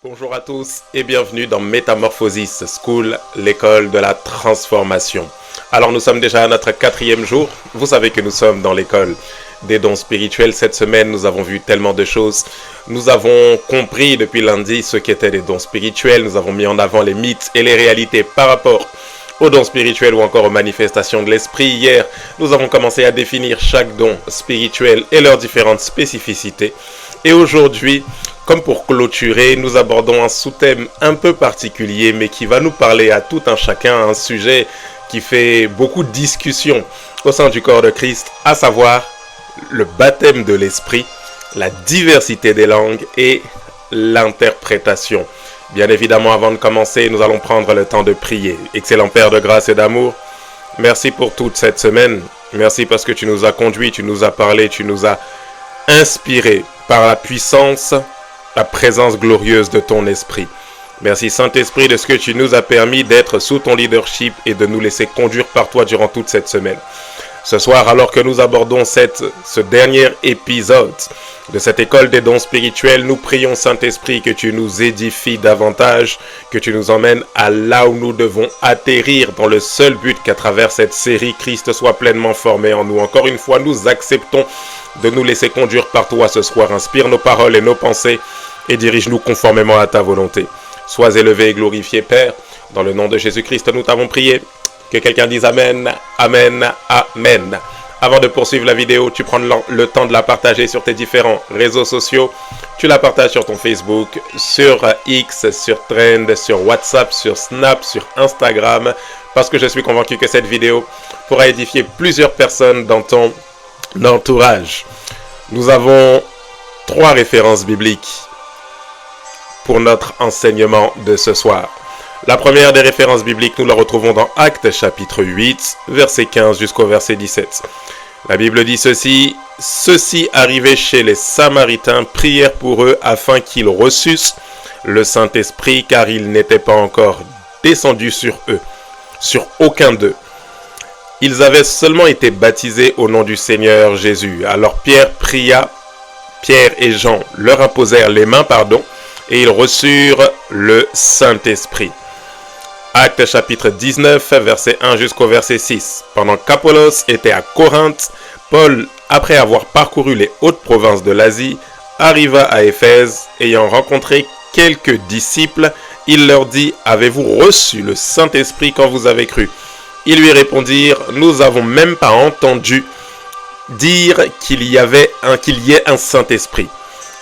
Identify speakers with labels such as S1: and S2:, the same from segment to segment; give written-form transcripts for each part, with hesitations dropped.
S1: Bonjour à tous et bienvenue dans Métamorphosis School, l'école de la transformation. Alors nous sommes déjà à notre 4e jour. Vous savez que nous sommes dans l'école des dons spirituels. Cette semaine, nous avons vu tellement de choses. Nous avons compris depuis lundi ce qu'étaient les dons spirituels. Nous avons mis en avant les mythes et les réalités par rapport aux dons spirituels ou encore aux manifestations de l'esprit. Hier, nous avons commencé à définir chaque don spirituel et leurs différentes spécificités. Et aujourd'hui, comme pour clôturer, nous abordons un sous-thème un peu particulier, mais qui va nous parler à tout un chacun, un sujet qui fait beaucoup de discussions au sein du corps de Christ, à savoir le baptême de l'esprit, la diversité des langues et l'interprétation. Bien évidemment, avant de commencer, nous allons prendre le temps de prier. Excellent Père de grâce et d'amour, merci pour toute cette semaine. Merci parce que tu nous as conduits, tu nous as parlé, tu nous as inspirés par la puissance, la présence glorieuse de ton esprit. Merci Saint-Esprit de ce que tu nous as permis d'être sous ton leadership et de nous laisser conduire par toi durant toute cette semaine. Ce soir, alors que nous abordons ce dernier épisode de cette école des dons spirituels, nous prions Saint-Esprit que tu nous édifies davantage, que tu nous emmènes à là où nous devons atterrir dans le seul but qu'à travers cette série, Christ soit pleinement formé en nous. Encore une fois, nous acceptons de nous laisser conduire par toi ce soir. Inspire nos paroles et nos pensées et dirige-nous conformément à ta volonté. Sois élevé et glorifié, Père. Dans le nom de Jésus-Christ, nous t'avons prié. Que quelqu'un dise Amen, Amen, Amen. Avant de poursuivre la vidéo, tu prends le temps de la partager sur tes différents réseaux sociaux. Tu la partages sur ton Facebook, sur X, sur Trend, sur WhatsApp, sur Snap, sur Instagram. Parce que je suis convaincu que cette vidéo pourra édifier plusieurs personnes dans ton entourage. Nous avons 3 références bibliques pour notre enseignement de ce soir. La première des références bibliques, nous la retrouvons dans Actes chapitre 8, verset 15 jusqu'au verset 17. La Bible dit ceci: « Ceux-ci arrivés chez les Samaritains prièrent pour eux afin qu'ils reçussent le Saint-Esprit, car il n'était pas encore descendu sur eux, sur aucun d'eux. Ils avaient seulement été baptisés au nom du Seigneur Jésus. Alors Pierre et Jean leur imposèrent les mains, et ils reçurent le Saint-Esprit. » Actes chapitre 19, verset 1 jusqu'au verset 6. Pendant qu'Apollos était à Corinthe, Paul, après avoir parcouru les hautes provinces de l'Asie, arriva à Éphèse. Ayant rencontré quelques disciples, il leur dit: « Avez-vous reçu le Saint-Esprit quand vous avez cru ?» Ils lui répondirent: « Nous n'avons même pas entendu dire qu'il y ait un Saint-Esprit. »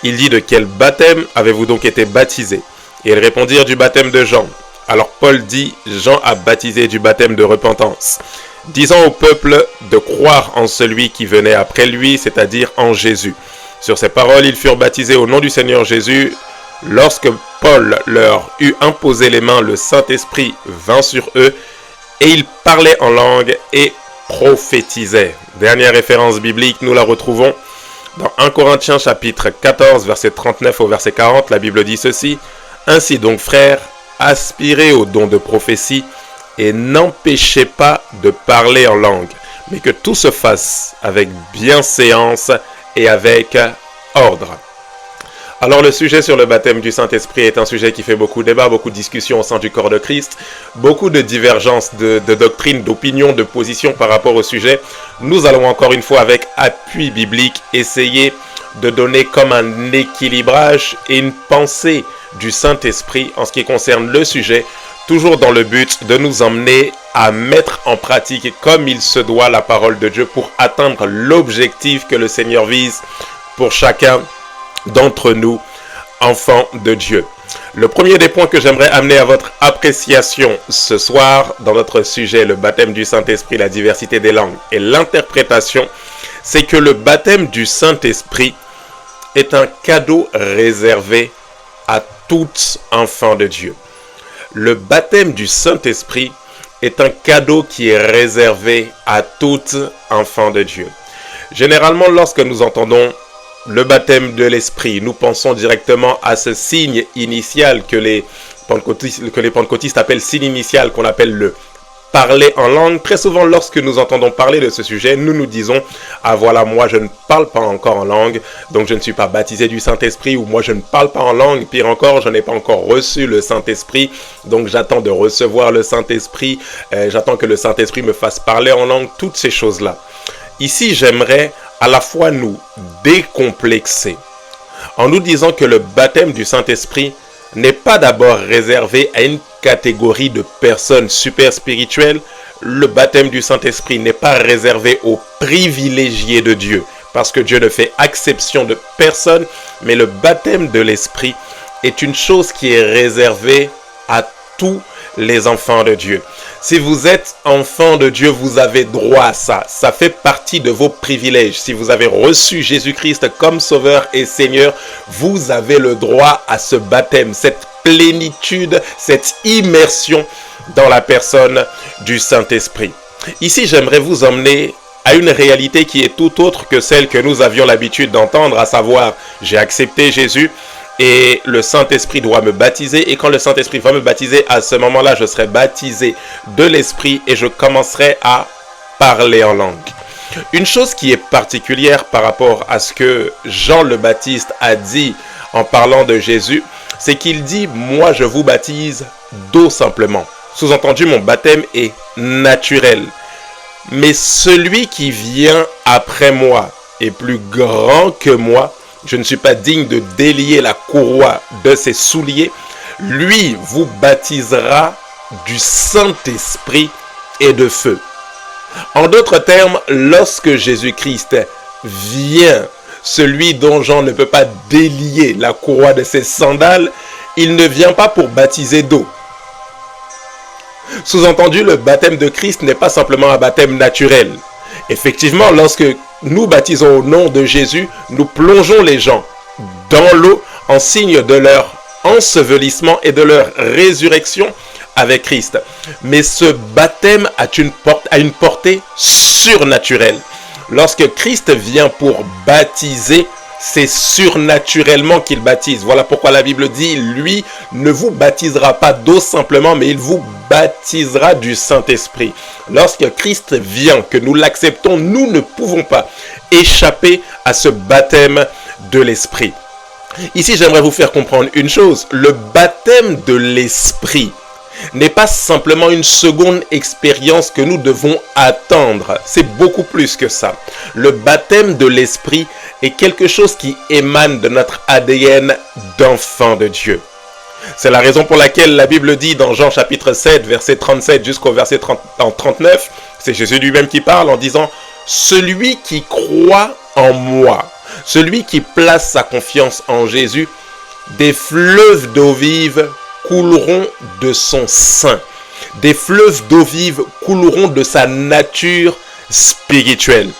S1: Il dit: « De quel baptême avez-vous donc été baptisés ?» Et ils répondirent: « Du baptême de Jean. » Alors Paul dit: « Jean a baptisé du baptême de repentance, disant au peuple de croire en celui qui venait après lui, c'est-à-dire en Jésus. » Sur ces paroles, ils furent baptisés au nom du Seigneur Jésus. Lorsque Paul leur eut imposé les mains, le Saint-Esprit vint sur eux, et ils parlaient en langue et prophétisaient. Dernière référence biblique, nous la retrouvons dans 1 Corinthiens chapitre 14, verset 39 au verset 40. La Bible dit ceci: « Ainsi donc, frères, aspirez au don de prophétie et n'empêchez pas de parler en langue, mais que tout se fasse avec bienséance et avec ordre. » Alors le sujet sur le baptême du Saint-Esprit est un sujet qui fait beaucoup de débats, beaucoup de discussions au sein du corps de Christ, beaucoup de divergences de doctrines, d'opinions, de positions par rapport au sujet. Nous allons encore une fois, avec appui biblique, essayer de donner comme un équilibrage et une pensée du Saint-Esprit en ce qui concerne le sujet, toujours dans le but de nous emmener à mettre en pratique comme il se doit la parole de Dieu pour atteindre l'objectif que le Seigneur vise pour chacun d'entre nous, enfants de Dieu. Le premier des points que j'aimerais amener à votre appréciation ce soir dans notre sujet, le baptême du Saint-Esprit, la diversité des langues et l'interprétation, c'est que le baptême du Saint-Esprit est un cadeau réservé à tout enfant de Dieu. Le baptême du Saint-Esprit est un cadeau qui est réservé à tout enfant de Dieu. Généralement, lorsque nous entendons le baptême de l'Esprit, nous pensons directement à ce signe initial que les pentecôtistes appellent signe initial, qu'on appelle le parler en langue. Très souvent, lorsque nous entendons parler de ce sujet, nous nous disons « Ah voilà, moi je ne parle pas encore en langue, donc je ne suis pas baptisé du Saint-Esprit » ou « Moi je ne parle pas en langue, pire encore, je n'ai pas encore reçu le Saint-Esprit, donc j'attends de recevoir le Saint-Esprit, j'attends que le Saint-Esprit me fasse parler en langue », toutes ces choses-là. Ici, j'aimerais à la fois nous décomplexer en nous disant que le baptême du Saint-Esprit n'est pas d'abord réservé à une catégorie de personnes super spirituelles. Le baptême du Saint-Esprit n'est pas réservé aux privilégiés de Dieu, parce que Dieu ne fait exception de personne, mais le baptême de l'Esprit est une chose qui est réservée à tous les enfants de Dieu. Si vous êtes enfant de Dieu, vous avez droit à ça. Ça fait partie de vos privilèges. Si vous avez reçu Jésus-Christ comme Sauveur et Seigneur, vous avez le droit à ce baptême, cette plénitude, cette immersion dans la personne du Saint-Esprit. Ici, j'aimerais vous emmener à une réalité qui est tout autre que celle que nous avions l'habitude d'entendre, à savoir, j'ai accepté Jésus, et le Saint-Esprit doit me baptiser, et quand le Saint-Esprit va me baptiser, à ce moment-là, je serai baptisé de l'Esprit et je commencerai à parler en langue. Une chose qui est particulière par rapport à ce que Jean le Baptiste a dit en parlant de Jésus, c'est qu'il dit « Moi, je vous baptise d'eau simplement ». Sous-entendu, mon baptême est naturel. Mais celui qui vient après moi est plus grand que moi. Je ne suis pas digne de délier la courroie de ses souliers. Lui vous baptisera du Saint-Esprit et de feu. En d'autres termes, lorsque Jésus-Christ vient, celui dont Jean ne peut pas délier la courroie de ses sandales, il ne vient pas pour baptiser d'eau. Sous-entendu, le baptême de Christ n'est pas simplement un baptême naturel. Effectivement, lorsque nous baptisons au nom de Jésus, nous plongeons les gens dans l'eau en signe de leur ensevelissement et de leur résurrection avec Christ. Mais ce baptême a une portée surnaturelle. Lorsque Christ vient pour baptiser, c'est surnaturellement qu'il baptise. Voilà pourquoi la Bible dit, lui ne vous baptisera pas d'eau simplement, mais il vous baptisera du Saint-Esprit. Lorsque Christ vient, que nous l'acceptons, nous ne pouvons pas échapper à ce baptême de l'Esprit. Ici, j'aimerais vous faire comprendre une chose. Le baptême de l'Esprit n'est pas simplement une seconde expérience que nous devons attendre. C'est beaucoup plus que ça. Le baptême de l'Esprit est quelque chose qui émane de notre ADN d'enfant de Dieu. C'est la raison pour laquelle la Bible dit dans Jean chapitre 7, verset 37 jusqu'au verset 39, c'est Jésus lui-même qui parle en disant « Celui qui croit en moi, celui qui place sa confiance en Jésus, des fleuves d'eau vive couleront de son sein. Des fleuves d'eau vive couleront de sa nature spirituelle. »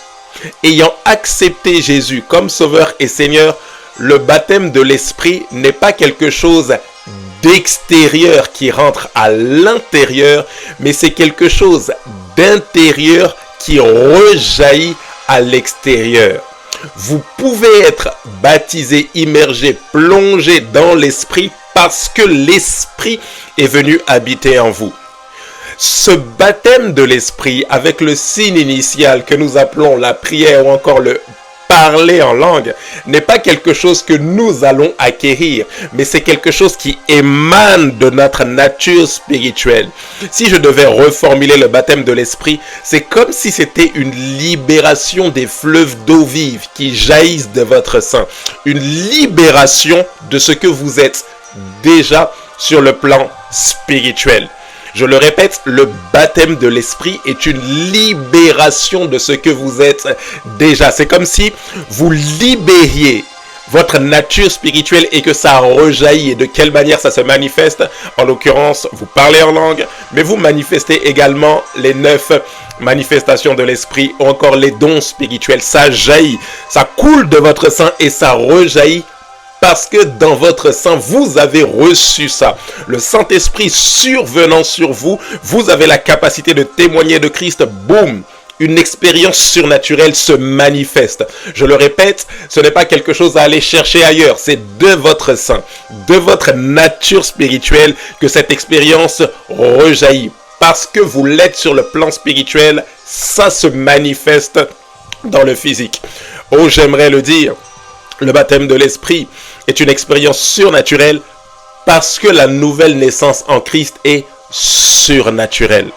S1: Ayant accepté Jésus comme Sauveur et Seigneur, le baptême de l'Esprit n'est pas quelque chose d'extérieur qui rentre à l'intérieur, mais c'est quelque chose d'intérieur qui rejaillit à l'extérieur. Vous pouvez être baptisé, immergé, plongé dans l'Esprit parce que l'Esprit est venu habiter en vous. Ce baptême de l'Esprit avec le signe initial que nous appelons la prière ou encore le parler en langue n'est pas quelque chose que nous allons acquérir, mais c'est quelque chose qui émane de notre nature spirituelle. Si je devais reformuler le baptême de l'Esprit, c'est comme si c'était une libération des fleuves d'eau vive qui jaillissent de votre sein. Une libération de ce que vous êtes déjà sur le plan spirituel. Je le répète, le baptême de l'Esprit est une libération de ce que vous êtes déjà. C'est comme si vous libériez votre nature spirituelle et que ça rejaillit. Et de quelle manière ça se manifeste? En l'occurrence, vous parlez en langue, mais vous manifestez également les 9 manifestations de l'Esprit ou encore les dons spirituels. Ça jaillit, ça coule de votre sein et ça rejaillit. Parce que dans votre sein, vous avez reçu ça. Le Saint-Esprit survenant sur vous, vous avez la capacité de témoigner de Christ. Boum! Une expérience surnaturelle se manifeste. Je le répète, ce n'est pas quelque chose à aller chercher ailleurs. C'est de votre sein, de votre nature spirituelle que cette expérience rejaillit. parce que vous l'êtes sur le plan spirituel, ça se manifeste dans le physique. Oh, j'aimerais le dire, le baptême de l'esprit est une expérience surnaturelle parce que la nouvelle naissance en Christ est surnaturelle.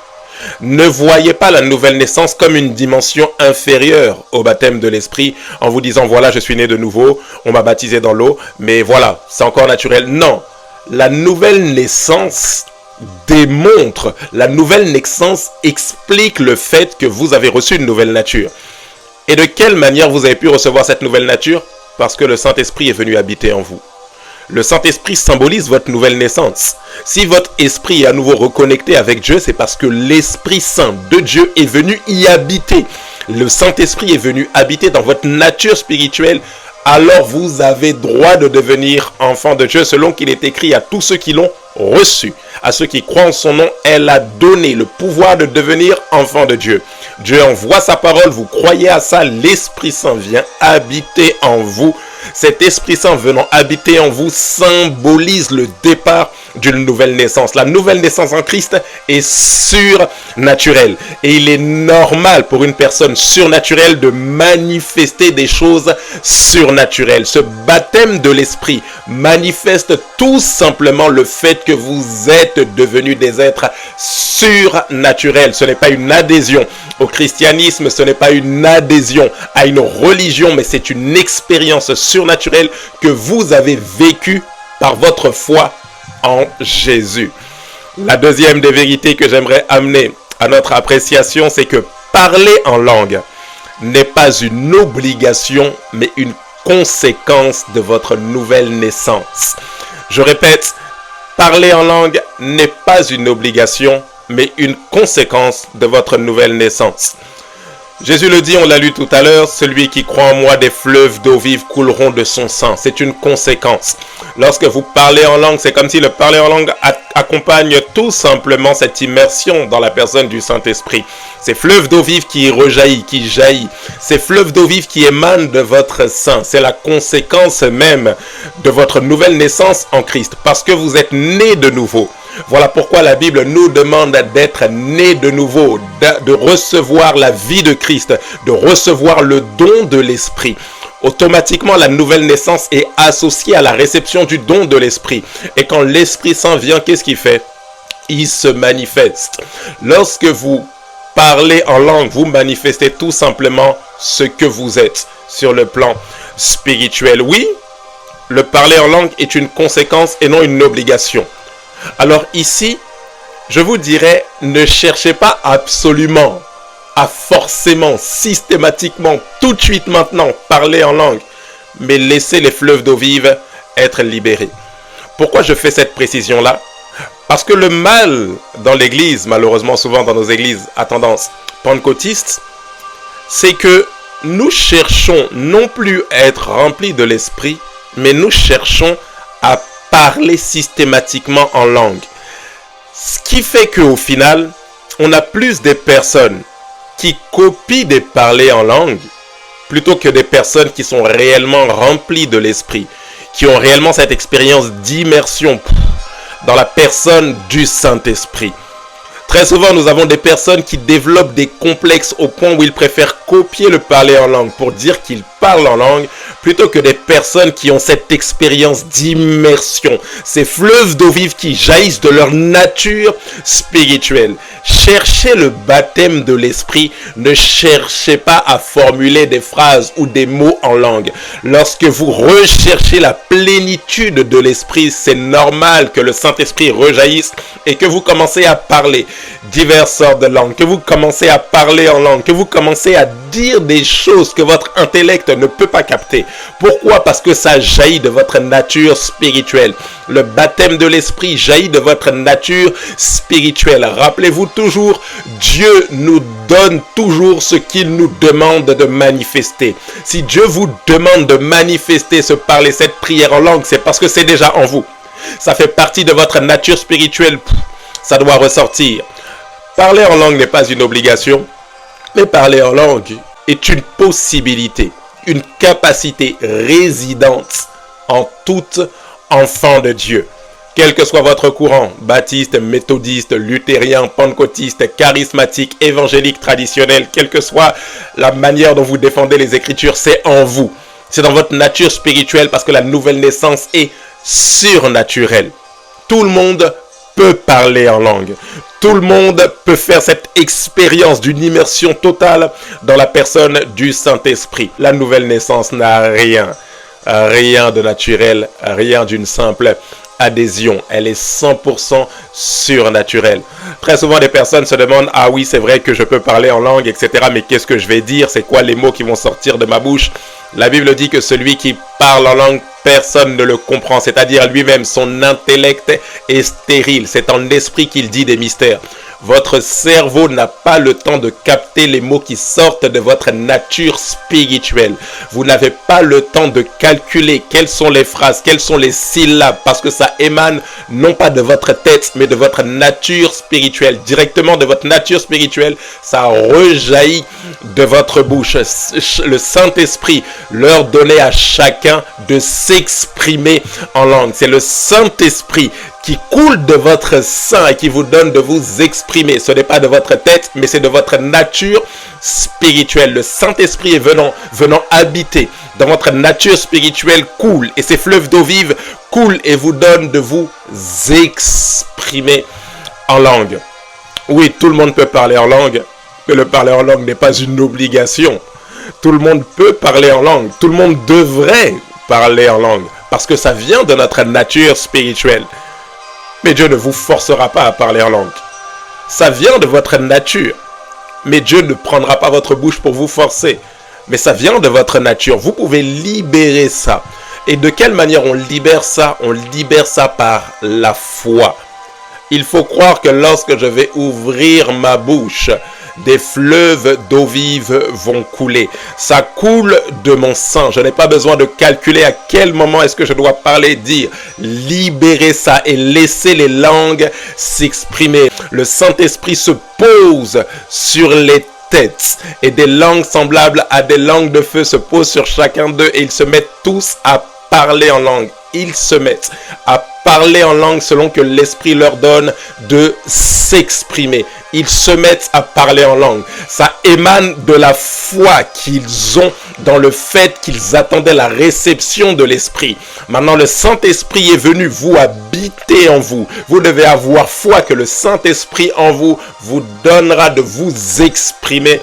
S1: Ne voyez pas la nouvelle naissance comme une dimension inférieure au baptême de l'esprit en vous disant voilà, je suis né de nouveau, on m'a baptisé dans l'eau, mais voilà, c'est encore naturel. Non, la nouvelle naissance démontre, la nouvelle naissance explique le fait que vous avez reçu une nouvelle nature. Et de quelle manière vous avez pu recevoir cette nouvelle nature? Parce que le Saint-Esprit est venu habiter en vous. Le Saint-Esprit symbolise votre nouvelle naissance. Si votre esprit est à nouveau reconnecté avec Dieu, c'est parce que l'Esprit Saint de Dieu est venu y habiter. Le Saint-Esprit est venu habiter dans votre nature spirituelle. Alors vous avez droit de devenir enfant de Dieu selon qu'il est écrit à tous ceux qui l'ont reçu. À ceux qui croient en son nom, elle a donné le pouvoir de devenir enfant de Dieu. Dieu envoie sa parole, vous croyez à ça, l'Esprit Saint vient habiter en vous. Cet Esprit Saint venant habiter en vous symbolise le départ d'une nouvelle naissance. La nouvelle naissance en Christ est surnaturelle. Et il est normal pour une personne surnaturelle de manifester des choses surnaturelles. Ce baptême de l'Esprit manifeste tout simplement le fait que vous êtes devenus des êtres surnaturels. Ce n'est pas une adhésion au christianisme, ce n'est pas une adhésion à une religion, mais c'est une expérience surnaturelle que vous avez vécue par votre foi en Jésus. La deuxième des vérités que j'aimerais amener à notre appréciation, c'est que parler en langue n'est pas une obligation, mais une conséquence de votre nouvelle naissance. Je répète, parler en langue n'est pas une obligation, mais une conséquence de votre nouvelle naissance. Jésus le dit, on l'a lu tout à l'heure, celui qui croit en moi, des fleuves d'eau vive couleront de son sang. C'est une conséquence. Lorsque vous parlez en langue, c'est comme si le parler en langue accompagne tout simplement cette immersion dans la personne du Saint-Esprit. Ces fleuves d'eau vive qui rejaillissent, qui jaillissent. Ces fleuves d'eau vive qui émanent de votre sang. C'est la conséquence même de votre nouvelle naissance en Christ. Parce que vous êtes nés de nouveau. Voilà pourquoi la Bible nous demande d'être nés de nouveau, de recevoir la vie de Christ, de recevoir le don de l'Esprit. Automatiquement, la nouvelle naissance est associée à la réception du don de l'Esprit. Et quand l'Esprit Saint vient, qu'est-ce qu'il fait? Il se manifeste. Lorsque vous parlez en langue, vous manifestez tout simplement ce que vous êtes sur le plan spirituel. Oui, le parler en langue est une conséquence et non une obligation. Alors ici, je vous dirais, ne cherchez pas absolument à forcément, systématiquement, tout de suite maintenant, parler en langue, mais laissez les fleuves d'eau vive être libérés. Pourquoi je fais cette précision-là? Parce que le mal dans l'église, malheureusement souvent dans nos églises à tendance pentecôtiste, c'est que nous cherchons non plus à être remplis de l'esprit, mais nous cherchons à parler systématiquement en langue. Ce qui fait qu'au final, on a plus des personnes qui copient des parler en langue plutôt que des personnes qui sont réellement remplies de l'esprit, qui ont réellement cette expérience d'immersion dans la personne du Saint-Esprit. Très souvent, nous avons des personnes qui développent des complexes au point où ils préfèrent copier le parler en langue pour dire qu'ils parlent en langue plutôt que des personnes qui ont cette expérience d'immersion, ces fleuves d'eau vive qui jaillissent de leur nature spirituelle. Cherchez le baptême de l'esprit, ne cherchez pas à formuler des phrases ou des mots en langue. Lorsque vous recherchez la plénitude de l'esprit, c'est normal que le Saint-Esprit rejaillisse et que vous commencez à parler diverses sortes de langues, que vous commencez à parler en langue, que vous commencez à dire des choses que votre intellect ne peut pas capter. Pourquoi? Parce que ça jaillit de votre nature spirituelle. Le baptême de l'esprit jaillit de votre nature spirituelle. Rappelez-vous toujours, Dieu nous donne toujours ce qu'il nous demande de manifester. Si Dieu vous demande de manifester ce parler, cette prière en langue, c'est parce que c'est déjà en vous. Ça fait partie de votre nature spirituelle. Ça doit ressortir. Parler en langue n'est pas une obligation, mais parler en langue est une possibilité, une capacité résidente en tout enfant de Dieu. Quel que soit votre courant, baptiste, méthodiste, luthérien, pentecôtiste, charismatique, évangélique, traditionnel, quelle que soit la manière dont vous défendez les Écritures, c'est en vous. C'est dans votre nature spirituelle parce que la nouvelle naissance est surnaturelle. Tout le monde peut parler en langue. Tout le monde peut faire cette expérience d'une immersion totale dans la personne du Saint-Esprit. La nouvelle naissance n'a rien de naturel, rien d'une simple adhésion. Elle est 100% surnaturelle. Très souvent, des personnes se demandent « Ah oui, c'est vrai que je peux parler en langue, etc. Mais qu'est-ce que je vais dire? C'est quoi les mots qui vont sortir de ma bouche ?» La Bible dit que celui qui parle en langue, personne ne le comprend. C'est-à-dire lui-même, son intellect est stérile. C'est en esprit qu'il dit des mystères. Votre cerveau n'a pas le temps de capter les mots qui sortent de votre nature spirituelle. Vous n'avez pas le temps de calculer quelles sont les phrases, quelles sont les syllabes, parce que ça émane non pas de votre tête, mais de votre nature spirituelle. Directement de votre nature spirituelle, ça rejaillit de votre bouche. Le Saint-Esprit leur donnait à chacun de s'exprimer en langue. C'est le Saint-Esprit qui coule de votre sein et qui vous donne de vous exprimer. Ce n'est pas de votre tête, mais c'est de votre nature spirituelle. Le Saint-Esprit est venant habiter dans votre nature spirituelle, coule, et ces fleuves d'eau vive coulent et vous donnent de vous exprimer en langue. Oui, tout le monde peut parler en langue, mais le parler en langue n'est pas une obligation. Tout le monde peut parler en langue, tout le monde devrait parler en langue, parce que ça vient de notre nature spirituelle. Mais Dieu ne vous forcera pas à parler en langue. Ça vient de votre nature. Mais Dieu ne prendra pas votre bouche pour vous forcer. Mais ça vient de votre nature. Vous pouvez libérer ça. Et de quelle manière on libère ça? On libère ça par la foi. Il faut croire que lorsque je vais ouvrir ma bouche, des fleuves d'eau vive vont couler. Ça coule de mon sang. Je n'ai pas besoin de calculer à quel moment est-ce que je dois parler, dire. Libérer ça et laisser les langues s'exprimer. Le Saint-Esprit se pose sur les têtes et des langues semblables à des langues de feu se posent sur chacun d'eux et ils se mettent tous à parler en langue. Ils se mettent à parler en langue selon que l'Esprit leur donne de s'exprimer. Ils se mettent à parler en langue. Ça émane de la foi qu'ils ont dans le fait qu'ils attendaient la réception de l'Esprit. Maintenant, le Saint-Esprit est venu vous habiter en vous. Vous devez avoir foi que le Saint-Esprit en vous vous donnera de vous exprimer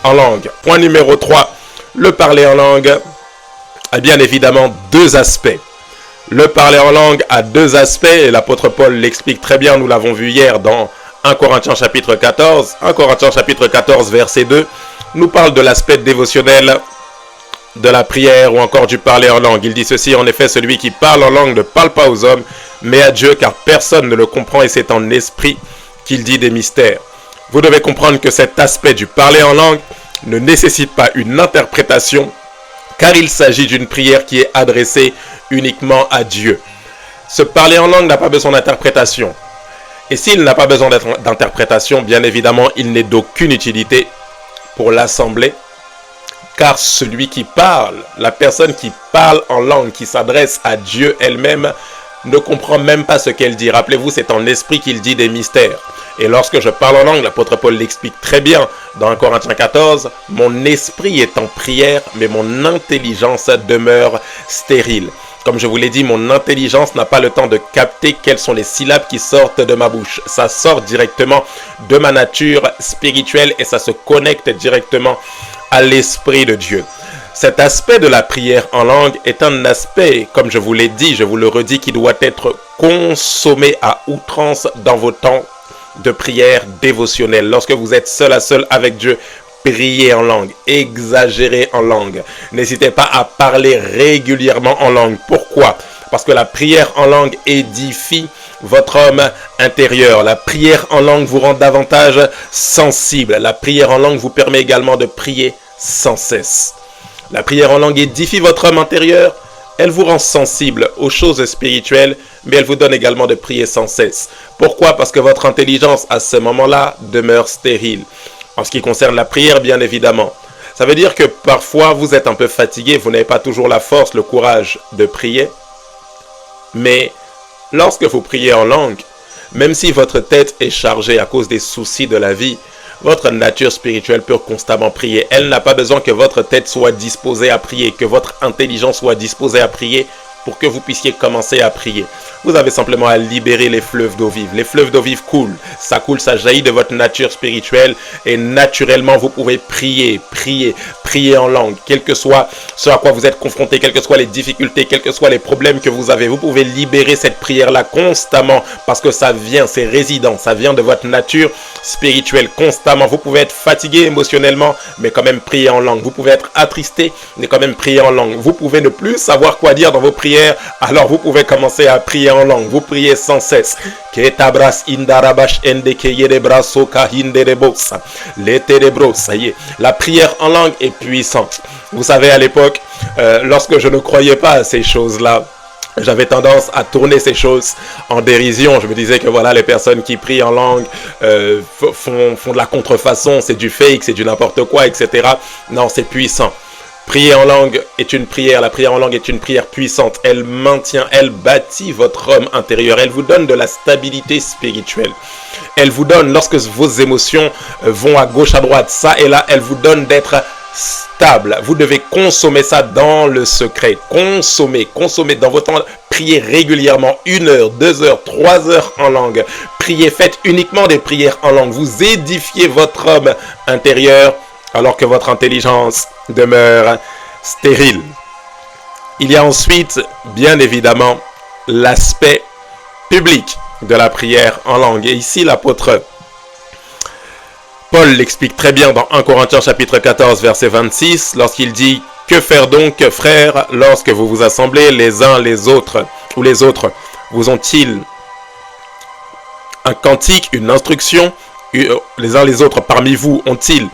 S1: en langue. Point numéro 3. Le parler en langue a bien évidemment deux aspects. Le parler en langue a deux aspects et l'apôtre Paul l'explique très bien, nous l'avons vu hier dans 1 Corinthiens chapitre 14. 1 Corinthiens chapitre 14 verset 2 nous parle de l'aspect dévotionnel de la prière ou encore du parler en langue. Il dit ceci: en effet, celui qui parle en langue ne parle pas aux hommes mais à Dieu, car personne ne le comprend et c'est en esprit qu'il dit des mystères. Vous devez comprendre que cet aspect du parler en langue ne nécessite pas une interprétation, car il s'agit d'une prière qui est adressée uniquement à Dieu. Ce parler en langue n'a pas besoin d'interprétation. Et s'il n'a pas besoin d'interprétation, bien évidemment, il n'est d'aucune utilité pour l'assemblée, car celui qui parle, la personne qui parle en langue, qui s'adresse à Dieu elle-même, ne comprend même pas ce qu'elle dit. Rappelez-vous, c'est en esprit qu'il dit des mystères. Et lorsque je parle en langue, l'apôtre Paul l'explique très bien dans 1 Corinthiens 14, mon esprit est en prière, mais mon intelligence demeure stérile. Comme je vous l'ai dit, mon intelligence n'a pas le temps de capter quelles sont les syllabes qui sortent de ma bouche. Ça sort directement de ma nature spirituelle et ça se connecte directement à l'Esprit de Dieu. Cet aspect de la prière en langue est un aspect, comme je vous l'ai dit, je vous le redis, qui doit être consommé à outrance dans vos temps de prière dévotionnelle. Lorsque vous êtes seul à seul avec Dieu, priez en langue, exagérez en langue. N'hésitez pas à parler régulièrement en langue. Pourquoi? Parce que la prière en langue édifie votre homme intérieur. La prière en langue vous rend davantage sensible. La prière en langue vous permet également de prier sans cesse. La prière en langue édifie votre homme intérieur. Elle vous rend sensible aux choses spirituelles, mais elle vous donne également de prier sans cesse. Pourquoi? Parce que votre intelligence, à ce moment-là, demeure stérile. En ce qui concerne la prière, bien évidemment. Ça veut dire que parfois, vous êtes un peu fatigué, vous n'avez pas toujours la force, le courage de prier. Mais lorsque vous priez en langue, même si votre tête est chargée à cause des soucis de la vie, votre nature spirituelle peut constamment prier. Elle n'a pas besoin que votre tête soit disposée à prier, que votre intelligence soit disposée à prier pour que vous puissiez commencer à prier. Vous avez simplement à libérer les fleuves d'eau vive. Les fleuves d'eau vive coulent, ça jaillit de votre nature spirituelle et naturellement vous pouvez prier en langue, quel que soit ce à quoi vous êtes confronté, quelles que soient les difficultés, quels que soient les problèmes que vous avez. Vous pouvez libérer cette prière-là constamment parce que ça vient, c'est résident, ça vient de votre nature spirituelle constamment. Vous pouvez être fatigué émotionnellement, mais quand même prier en langue. Vous pouvez être attristé, mais quand même prier en langue. Vous pouvez ne plus savoir quoi dire dans vos prières, alors vous pouvez commencer à prier en langue. Vous priez sans cesse. Ça y est, la prière en langue est puissante. Vous savez, à l'époque, lorsque je ne croyais pas à ces choses-là, j'avais tendance à tourner ces choses en dérision. Je me disais que voilà, les personnes qui prient en langue font de la contrefaçon, c'est du fake, c'est du n'importe quoi, etc. Non, c'est puissant. Prier en langue est une prière. La prière en langue est une prière puissante. Elle maintient, elle bâtit votre homme intérieur. Elle vous donne de la stabilité spirituelle. Elle vous donne, lorsque vos émotions vont à gauche, à droite, ça et là, elle vous donne d'être stable. Vous devez consommer ça dans le secret. Consommer dans votre temps. Priez régulièrement 1 heure, 2 heures, 3 heures en langue. Priez, faites uniquement des prières en langue. Vous édifiez votre homme intérieur alors que votre intelligence demeure stérile. Il y a ensuite, bien évidemment, l'aspect public de la prière en langue. Et ici, l'apôtre Paul l'explique très bien dans 1 Corinthiens chapitre 14, verset 26, lorsqu'il dit « Que faire donc, frères, lorsque vous vous assemblez les uns les autres, ou les autres, vous ont-ils un cantique, une instruction, les uns les autres parmi vous ont-ils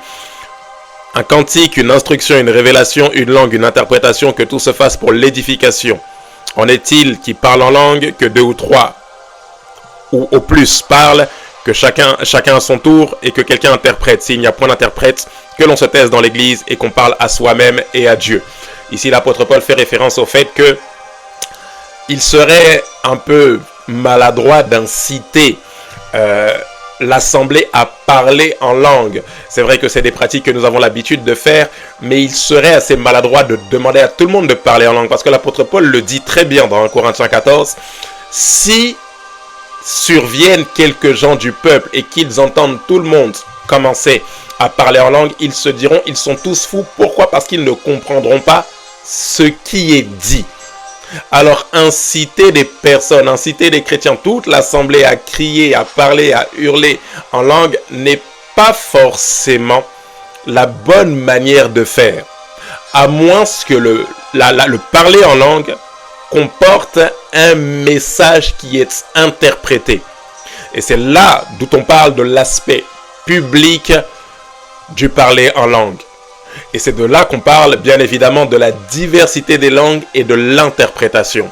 S1: un cantique, une instruction, une révélation, une langue, une interprétation, que tout se fasse pour l'édification. En est-il qui parle en langue, que 2 ou 3 ou au plus parlent, que chacun à son tour et que quelqu'un interprète. S'il n'y a point d'interprète, que l'on se taise dans l'église et qu'on parle à soi-même et à Dieu. Ici, l'apôtre Paul fait référence au fait que il serait un peu maladroit d'inciter l'assemblée à parler en langue. C'est vrai que c'est des pratiques que nous avons l'habitude de faire, mais il serait assez maladroit de demander à tout le monde de parler en langue, parce que l'apôtre Paul le dit très bien dans 1 Corinthiens 14, si surviennent quelques gens du peuple et qu'ils entendent tout le monde commencer à parler en langue, ils se diront, ils sont tous fous. Pourquoi? Parce qu'ils ne comprendront pas ce qui est dit. Alors inciter des personnes, inciter des chrétiens, toute l'assemblée à crier, à parler, à hurler en langue n'est pas forcément la bonne manière de faire. À moins que le parler en langue comporte un message qui est interprété. Et c'est là d'où on parle de l'aspect public du parler en langue. Et c'est de là qu'on parle bien évidemment de la diversité des langues et de l'interprétation.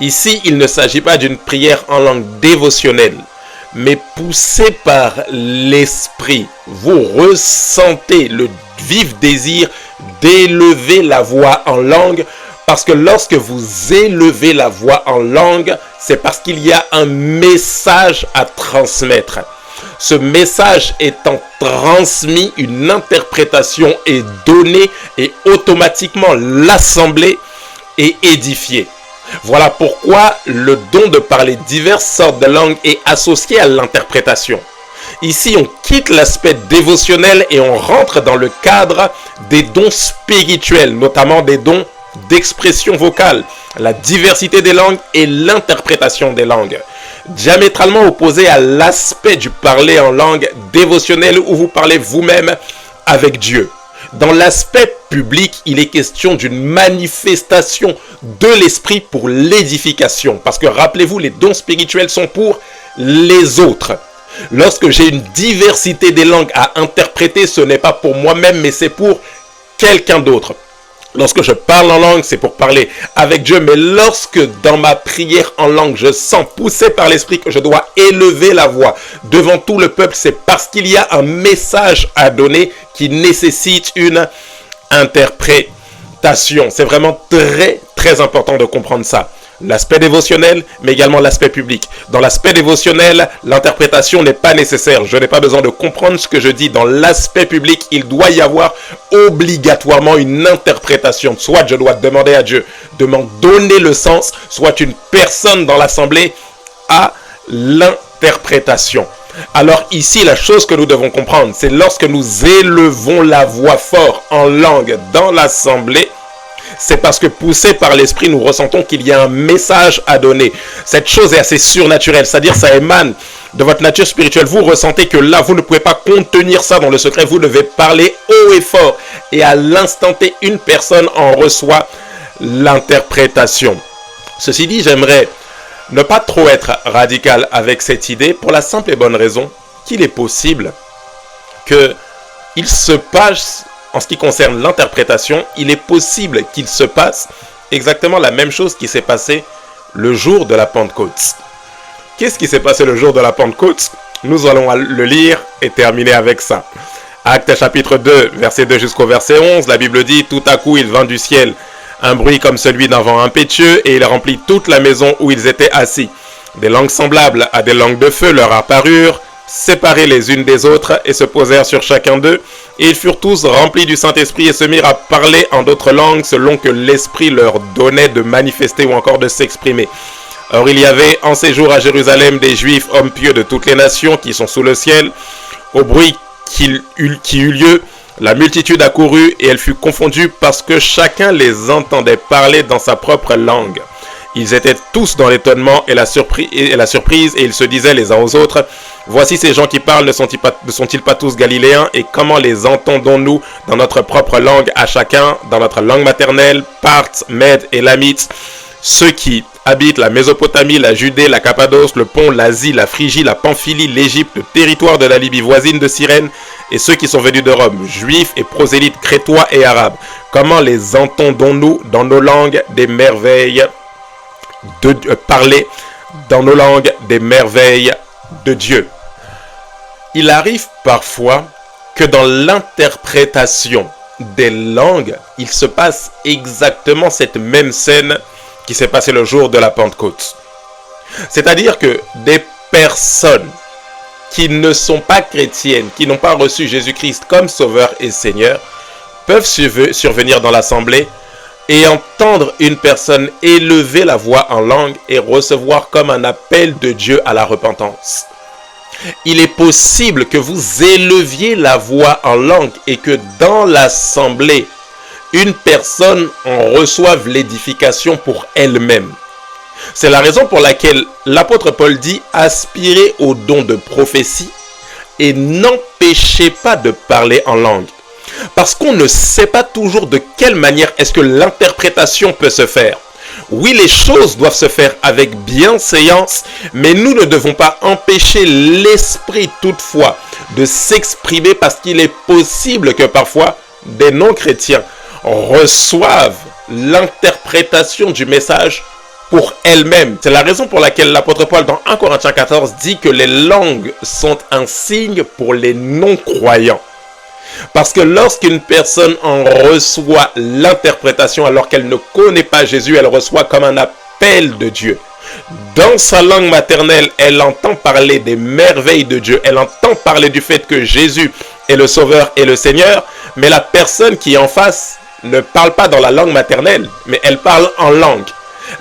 S1: Ici, il ne s'agit pas d'une prière en langue dévotionnelle, mais poussée par l'esprit. Vous ressentez le vif désir d'élever la voix en langue, parce que lorsque vous élevez la voix en langue, c'est parce qu'il y a un message à transmettre. Ce message étant transmis, une interprétation est donnée et automatiquement l'assemblée est édifiée. Voilà pourquoi le don de parler diverses sortes de langues est associé à l'interprétation. Ici, on quitte l'aspect dévotionnel et on rentre dans le cadre des dons spirituels, notamment des dons d'expression vocale, la diversité des langues et l'interprétation des langues. Diamétralement opposé à l'aspect du parler en langue dévotionnelle où vous parlez vous-même avec Dieu. Dans l'aspect public, il est question d'une manifestation de l'esprit pour l'édification. Parce que rappelez-vous, les dons spirituels sont pour les autres. Lorsque j'ai une diversité des langues à interpréter, ce n'est pas pour moi-même, mais c'est pour quelqu'un d'autre. Lorsque je parle en langue, c'est pour parler avec Dieu. Mais lorsque dans ma prière en langue, je sens poussé par l'esprit que je dois élever la voix devant tout le peuple, c'est parce qu'il y a un message à donner qui nécessite une interprétation. C'est vraiment très, très important de comprendre ça. l'aspect dévotionnel, mais également l'aspect public. Dans l'aspect dévotionnel, l'interprétation n'est pas nécessaire. Je n'ai pas besoin de comprendre ce que je dis. Dans l'aspect public, il doit y avoir obligatoirement une interprétation. Soit je dois demander à Dieu de m'en donner le sens, soit une personne dans l'assemblée a l'interprétation. Alors ici, la chose que nous devons comprendre, c'est lorsque nous élevons la voix fort en langue dans l'assemblée, c'est parce que poussé par l'esprit, nous ressentons qu'il y a un message à donner. Cette chose est assez surnaturelle, c'est-à-dire ça émane de votre nature spirituelle. Vous ressentez que là, vous ne pouvez pas contenir ça dans le secret. Vous devez parler haut et fort. Et à l'instant T, une personne en reçoit l'interprétation. Ceci dit, j'aimerais ne pas trop être radical avec cette idée pour la simple et bonne raison qu'il est possible qu'il se passe... En ce qui concerne l'interprétation, il est possible qu'il se passe exactement la même chose qui s'est passé le jour de la Pentecôte. Qu'est-ce qui s'est passé le jour de la Pentecôte? Nous allons le lire et terminer avec ça. Actes chapitre 2, verset 2 jusqu'au verset 11, la Bible dit « Tout à coup, il vint du ciel un bruit comme celui d'un vent impétueux et il remplit toute la maison où ils étaient assis. Des langues semblables à des langues de feu leur apparurent, séparées les unes des autres et se posèrent sur chacun d'eux. Et ils furent tous remplis du Saint-Esprit et se mirent à parler en d'autres langues selon que l'Esprit leur donnait de manifester ou encore de s'exprimer. Or il y avait en séjour à Jérusalem des Juifs, hommes pieux de toutes les nations qui sont sous le ciel. Au bruit qui eut lieu, la multitude accourut et elle fut confondue parce que chacun les entendait parler dans sa propre langue. Ils étaient tous dans l'étonnement et la surprise et ils se disaient les uns aux autres, « Voici ces gens qui parlent, ne sont-ils pas tous galiléens et comment les entendons-nous dans notre propre langue à chacun, dans notre langue maternelle, Parthes, Mèdes et Lamites, ceux qui habitent la Mésopotamie, la Judée, la Cappadoce, le Pont, l'Asie, la Phrygie, la Pamphylie, l'Égypte, le territoire de la Libye voisine de Cyrène et ceux qui sont venus de Rome, juifs et prosélytes, crétois et arabes, comment les entendons-nous dans nos langues des merveilles de parler dans nos langues des merveilles de Dieu. » Il arrive parfois que dans l'interprétation des langues, il se passe exactement cette même scène qui s'est passée le jour de la Pentecôte. C'est-à-dire que des personnes qui ne sont pas chrétiennes, qui n'ont pas reçu Jésus-Christ comme Sauveur et Seigneur, peuvent survenir dans l'assemblée et entendre une personne élever la voix en langue et recevoir comme un appel de Dieu à la repentance. Il est possible que vous éleviez la voix en langue et que dans l'assemblée, une personne en reçoive l'édification pour elle-même. C'est la raison pour laquelle l'apôtre Paul dit « Aspirez au don de prophétie et n'empêchez pas de parler en langue. » Parce qu'on ne sait pas toujours de quelle manière est-ce que l'interprétation peut se faire. Oui, les choses doivent se faire avec bienséance, mais nous ne devons pas empêcher l'esprit toutefois de s'exprimer parce qu'il est possible que parfois des non-chrétiens reçoivent l'interprétation du message pour elles-mêmes. C'est la raison pour laquelle l'apôtre Paul dans 1 Corinthiens 14 dit que les langues sont un signe pour les non-croyants. Parce que lorsqu'une personne en reçoit l'interprétation alors qu'elle ne connaît pas Jésus, elle reçoit comme un appel de Dieu. Dans sa langue maternelle, elle entend parler des merveilles de Dieu. Elle entend parler du fait que Jésus est le Sauveur et le Seigneur. Mais la personne qui est en face ne parle pas dans la langue maternelle, mais elle parle en langue.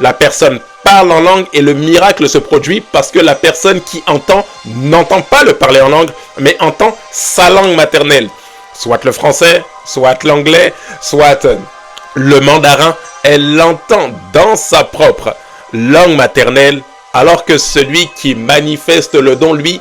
S1: La personne parle en langue et le miracle se produit parce que la personne qui entend n'entend pas le parler en langue, mais entend sa langue maternelle. Soit le français, soit l'anglais, soit le mandarin, elle l'entend dans sa propre langue maternelle, alors que celui qui manifeste le don, lui,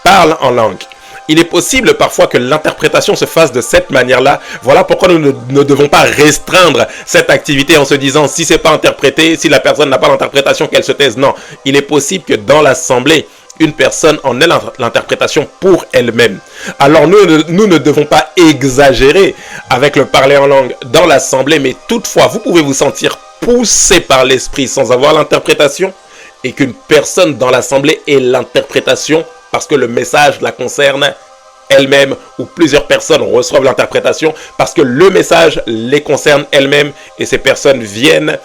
S1: parle en langue. Il est possible parfois que l'interprétation se fasse de cette manière-là. Voilà pourquoi nous ne devons pas restreindre cette activité en se disant si c'est pas interprété, si la personne n'a pas l'interprétation, qu'elle se taise. Non, il est possible que dans l'assemblée, une personne en ait l'interprétation pour elle-même. Alors nous ne devons pas exagérer avec le parler en langue dans l'assemblée, mais toutefois, vous pouvez vous sentir poussé par l'esprit sans avoir l'interprétation et qu'une personne dans l'assemblée ait l'interprétation parce que le message la concerne elle-même ou plusieurs personnes reçoivent l'interprétation parce que le message les concerne elles-mêmes et ces personnes viennent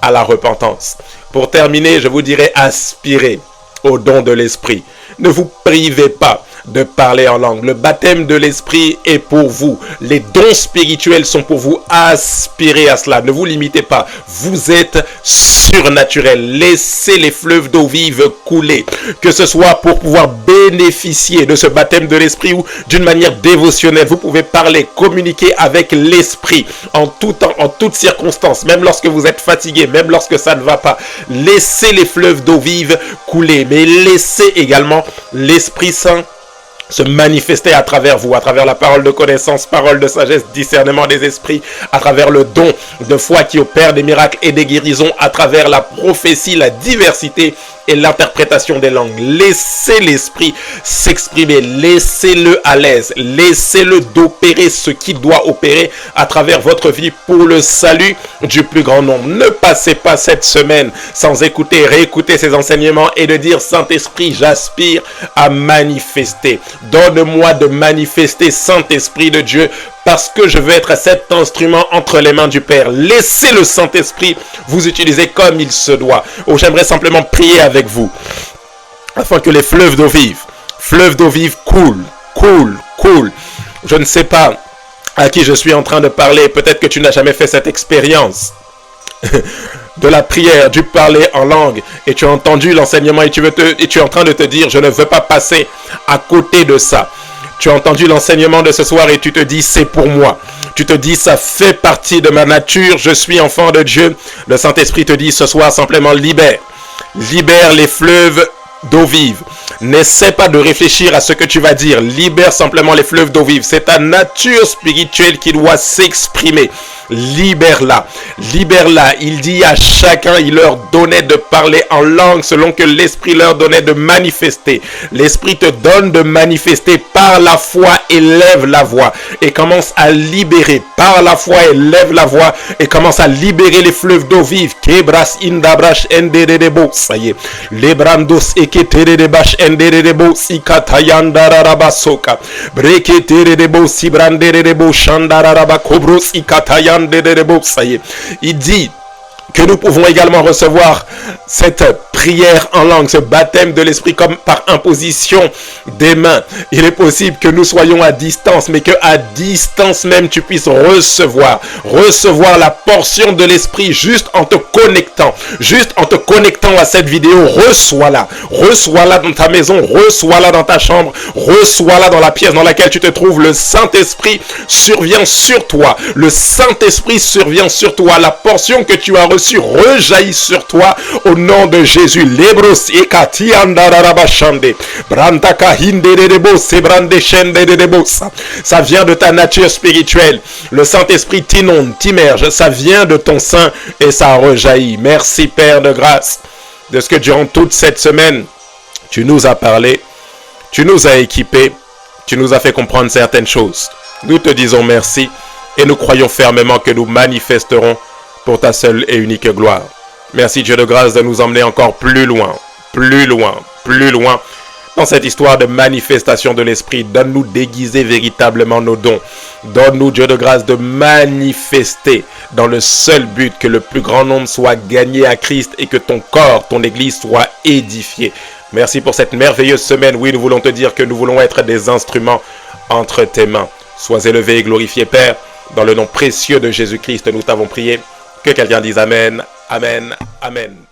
S1: à la repentance. Pour terminer, je vous dirais aspirez au don de l'esprit. Ne vous privez pas de parler en langue. Le baptême de l'esprit est pour vous. Les dons spirituels sont pour vous. Aspirez à cela. Ne vous limitez pas. Vous êtes surnaturel. Laissez les fleuves d'eau vive couler. Que ce soit pour pouvoir bénéficier de ce baptême de l'esprit ou d'une manière dévotionnelle. Vous pouvez parler, communiquer avec l'esprit en tout temps, en toutes circonstances. Même lorsque vous êtes fatigué, même lorsque ça ne va pas. Laissez les fleuves d'eau vive couler. Mais laissez également l'Esprit Saint se manifester à travers vous, à travers la parole de connaissance, parole de sagesse, discernement des esprits, à travers le don de foi qui opère des miracles et des guérisons, à travers la prophétie, la diversité et l'interprétation des langues. Laissez l'esprit s'exprimer, laissez-le à l'aise, laissez-le d'opérer ce qu'il doit opérer à travers votre vie pour le salut du plus grand nombre. Ne passez pas cette semaine sans écouter, réécouter ces enseignements et de dire: Saint-Esprit, j'aspire à manifester. Donne-moi de manifester, Saint-Esprit de Dieu, parce que je veux être cet instrument entre les mains du Père. Laissez le Saint-Esprit vous utiliser comme il se doit. Oh, j'aimerais simplement prier avec vous, afin que les fleuves d'eau vive coulent. Je ne sais pas à qui je suis en train de parler. Peut-être que tu n'as jamais fait cette expérience de la prière, du parler en langue, et tu as entendu l'enseignement et tu es en train de te dire: je ne veux pas passer à côté de ça. Tu as entendu l'enseignement de ce soir et tu te dis: c'est pour moi. Tu te dis: ça fait partie de ma nature, je suis enfant de Dieu. Le Saint-Esprit te dit ce soir simplement: libère les fleuves d'eau vive. N'essaie pas de réfléchir à ce que tu vas dire. Libère simplement les fleuves d'eau vive. C'est ta nature spirituelle qui doit s'exprimer. Libère-la. Il dit à chacun, il leur donnait de parler en langue selon que l'Esprit leur donnait de manifester. L'Esprit te donne de manifester par la foi. Élève la voix et commence à libérer. Par la foi, élève la voix et commence à libérer les fleuves d'eau vive. Kebras indabrash enderebo. Ça y est. Les brandos eketeredebash enderebo sikatayandararabasoka. Breketeredebo sibranderebo shandararaba kobros ikatayan. Ça y est. Il dit que nous pouvons également recevoir cette prière en langue, ce baptême de l'esprit comme par imposition des mains. Il est possible que nous soyons à distance, mais que à distance même tu puisses recevoir la portion de l'esprit juste en te connectant à cette vidéo. Reçois-la dans ta maison, reçois-la dans ta chambre, reçois-la dans la pièce dans laquelle tu te trouves. Le Saint-Esprit survient sur toi, la portion que tu as reçue rejaillit sur toi au nom de Jésus. Lebros ekati andararabashande brantaka hinderebo sebrande shenderebo. Ça vient de ta nature spirituelle. Le Saint-Esprit t'inonde, t'immerge. Ça vient de ton sein et ça rejaillit. Merci Père de grâce de ce que durant toute cette semaine tu nous as parlé, tu nous as équipés, tu nous as fait comprendre certaines choses. Nous te disons merci et nous croyons fermement que nous manifesterons pour ta seule et unique gloire. Merci Dieu de grâce de nous emmener encore plus loin dans cette histoire de manifestation de l'Esprit. Donne-nous déguiser véritablement nos dons. Donne-nous Dieu de grâce de manifester dans le seul but que le plus grand nombre soit gagné à Christ et que ton corps, ton Église soit édifiée. Merci pour cette merveilleuse semaine. Oui, nous voulons te dire que nous voulons être des instruments entre tes mains. Sois élevé et glorifié Père. Dans le nom précieux de Jésus-Christ, nous t'avons prié. Que quelqu'un dise Amen, Amen, Amen.